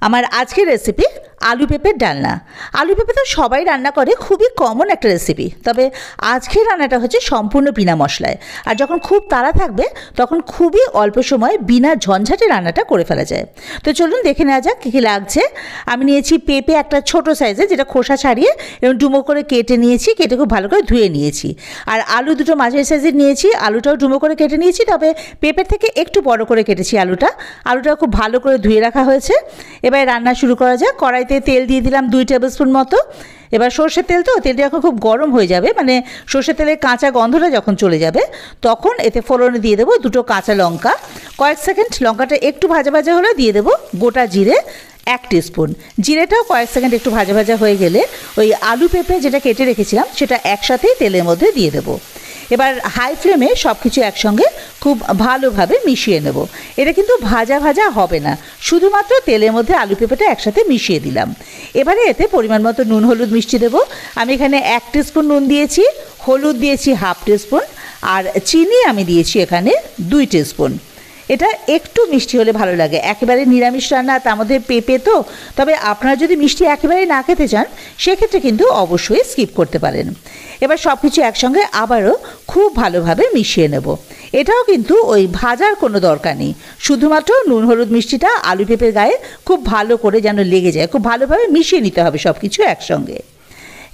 আমার আজকের রেসিপি আলু পেঁপের ডালনা। আলু পেঁপে তো সবাই রান্না করে, খুবই কমন একটা রেসিপি। তবে আজকের রান্নাটা হচ্ছে সম্পূর্ণ বিনা মশলায়। আর যখন খুব তাড়া থাকবে তখন খুবই অল্প সময়ে বিনা ঝঞ্ঝাটে রান্নাটা করে ফেলা যায়। তো চলুন দেখে নেওয়া যাক কী কী লাগছে। আমি নিয়েছি পেঁপে একটা ছোট সাইজে, যেটা খোসা ছাড়িয়ে এবং ডুমো করে কেটে নিয়েছি, কেটে খুব ভালো করে ধুয়ে নিয়েছি। আর আলু দুটো মাঝারি সাইজের নিয়েছি, আলুটাও ডুমো করে কেটে নিয়েছি, তবে পেঁপের থেকে একটু বড় করে কেটেছি আলুটা খুব ভালো করে ধুয়ে রাখা হয়েছে। এবার রান্না শুরু করা যাক। কড়াইতে তেল দিয়ে দিলাম 2 টেবিল স্পুন মতো। এবার সর্ষের তেল, তো তেলটা যখন খুব গরম হয়ে যাবে, মানে সর্ষের তেলের কাঁচা গন্ধটা যখন চলে যাবে, তখন এতে ফোড়নে দিয়ে দেবো 2টো কাঁচা লঙ্কা। কয়েক সেকেন্ড লঙ্কাটা একটু ভাজা ভাজা হলে দিয়ে দেবো গোটা জিরে 1 টিস্পুন। জিরেটাও কয়েক সেকেন্ড একটু ভাজা ভাজা হয়ে গেলে ওই আলু পেঁপে যেটা কেটে রেখেছিলাম সেটা একসাথেই তেলের মধ্যে দিয়ে দেবো। এবার হাই ফ্লেমে সব কিছু একসঙ্গে খুব ভালোভাবে মিশিয়ে নেব। এটা কিন্তু ভাজা ভাজা হবে না, শুধুমাত্র তেলের মধ্যে আলু পেঁপেটা একসাথে মিশিয়ে দিলাম। এবারে এতে পরিমাণ মতো নুন হলুদ মিষ্টি দেবো। আমি এখানে 1 টিস্পুন নুন দিয়েছি, হলুদ দিয়েছি 1/2 টিস্পুন, আর চিনি আমি দিয়েছি এখানে 2 টিস্পুন। এটা একটু মিষ্টি হলে ভালো লাগে, একেবারে নিরামিষ রান্না, তার মধ্যে পেঁপে তো। তবে আপনারা যদি মিষ্টি একেবারে না খেতে চান সেক্ষেত্রে কিন্তু অবশ্যই স্কিপ করতে পারেন। এবার সব কিছু একসঙ্গে আবারও খুব ভালোভাবে মিশিয়ে নেব। এটাও কিন্তু ওই ভাজার কোনো দরকার নেই, শুধুমাত্র নুন হলুদ মিষ্টিটা আলু পেঁপের গায়ে খুব ভালো করে যেন লেগে যায়, খুব ভালোভাবে মিশিয়ে নিতে হবে সব কিছু একসঙ্গে।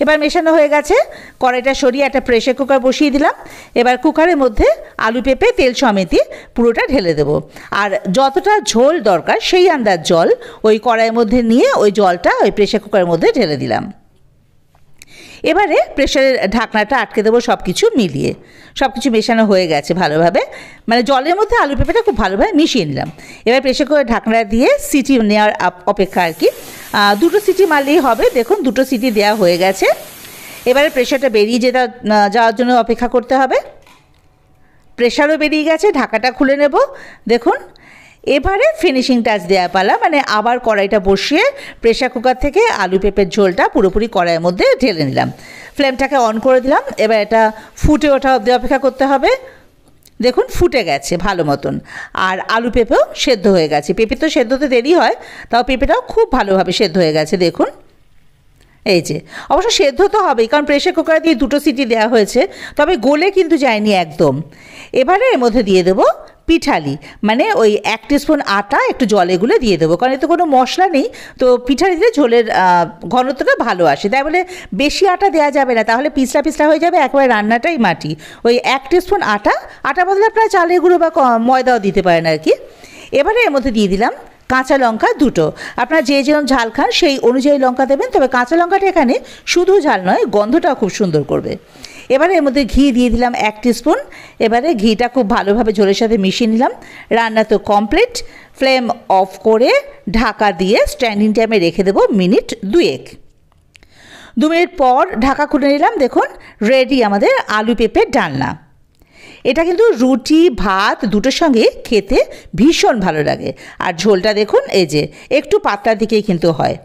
এবার মেশানো হয়ে গেছে, কড়াইটা সরিয়ে একটা প্রেসার কুকার বসিয়ে দিলাম। এবার কুকারের মধ্যে আলু পেঁপে তেল সমেতে পুরোটা ঢেলে দেবো। আর যতটা ঝোল দরকার সেই আন্দাজ জল ওই কড়াইয়ের মধ্যে নিয়ে ওই জলটা ওই প্রেসার কুকারের মধ্যে ঢেলে দিলাম। এবারে প্রেসারের ঢাকনাটা আটকে দেবো সব কিছু মিলিয়ে। সব কিছু মেশানো হয়ে গেছে ভালোভাবে, মানে জলের মধ্যে আলু পেঁপেটা খুব ভালোভাবে মিশিয়ে নিলাম। এবার প্রেসার কুকারের ঢাকনা দিয়ে সিটি নেওয়ার অপেক্ষা আর কি। 2টো সিটি মারলেই হবে। দেখুন 2টো সিটি দেওয়া হয়ে গেছে। এবারে প্রেসারটা বেরিয়ে যাওয়ার জন্য অপেক্ষা করতে হবে। প্রেসারও বেরিয়ে গেছে, ঢাকাটা খুলে নেব। দেখুন এবারে ফিনিশিং টাচ দেওয়া পালা, মানে আবার কড়াইটা বসিয়ে প্রেসার কুকার থেকে আলু পেঁপের ঝোলটা পুরোপুরি কড়াইয়ের মধ্যে ঢেলে নিলাম। ফ্লেমটাকে অন করে দিলাম। এবার এটা ফুটে ওঠা অবধি অপেক্ষা করতে হবে। দেখুন ফুটে গেছে ভালো মতন, আর আলু পেঁপেও সেদ্ধ হয়ে গেছে। পেঁপে তো সেদ্ধ হতে দেরি হয়, তাও পেঁপেটাও খুব ভালোভাবে সেদ্ধ হয়ে গেছে। দেখুন এই যে, অবশ্য সেদ্ধ তো হবেই, কারণ প্রেসার কুকারে দিয়ে 2টো সিটি দেওয়া হয়েছে, তবে গলে কিন্তু যায়নি একদম। এবারে এর মধ্যে দিয়ে দেবো পিঠালি, মানে ওই 1 টিস্পুন আটা একটু জলে গুলে দিয়ে দেবো, কারণ এতে কোনো মশলা নেই। তো পিঠালি দিলে ঝোলের ঘনত্বটা ভালো আসে, তাই বলে বেশি আটা দেওয়া যাবে না, তাহলে পিছলা পিছলা হয়ে যাবে, একেবারে রান্নাটাই মাটি। ওই 1 টিস্পুন আটা বদলে আপনারা চালের গুঁড়ো বা ময়দাও দিতে পারেন আর কি। এবারে এর মধ্যে দিয়ে দিলাম কাঁচা লঙ্কা 2টো। আপনারা যে যেরকম ঝাল খান সেই অনুযায়ী লঙ্কা দেবেন, তবে কাঁচা লঙ্কাটা এখানে শুধু ঝাল নয়, গন্ধটাও খুব সুন্দর করবে। এবারে এর মধ্যে ঘি দিয়ে দিলাম 1 টিস্পুন। এবারে ঘিটা খুব ভালোভাবে ঝোলের সাথে মিশিয়ে নিলাম। রান্না তো কমপ্লিট। ফ্লেম অফ করে ঢাকা দিয়ে স্ট্যান্ডিং টাইমে রেখে দেবো মিনিট 2 মিনিট পর ঢাকা খুলে নিলাম। দেখুন রেডি আমাদের আলু পেঁপের ডালনা। এটা কিন্তু রুটি ভাত দুটোর সঙ্গে খেতে ভীষণ ভালো লাগে। আর ঝোলটা দেখুন এই যে একটু পাতলার দিকেই কিন্তু হয়।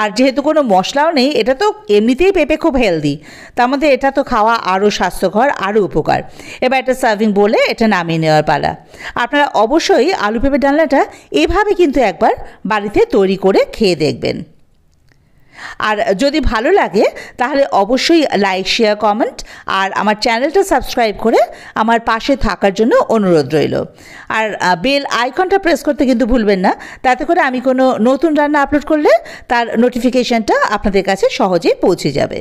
আর যেহেতু কোনো মশলাও নেই, এটা তো এমনিতেই পেঁপে খুব হেলদি, তার মধ্যে এটা তো খাওয়া আরও স্বাস্থ্যকর, আরও উপকার। এবার একটা সার্ভিং বলে এটা নামিয়ে নেওয়ার পালা। আপনারা অবশ্যই আলু পেঁপে ডালনাটা এভাবে কিন্তু একবার বাড়িতে তৈরি করে খেয়ে দেখবেন। আর যদি ভালো লাগে তাহলে অবশ্যই লাইক শেয়ার কমেন্ট আর আমার চ্যানেলটা সাবস্ক্রাইব করে আমার পাশে থাকার জন্য অনুরোধ রইল। আর বেল আইকনটা প্রেস করতে কিন্তু ভুলবেন না, তাতে করে আমি কোনো নতুন রান্না আপলোড করলে তার নোটিফিকেশনটা আপনাদের কাছে সহজেই পৌঁছে যাবে।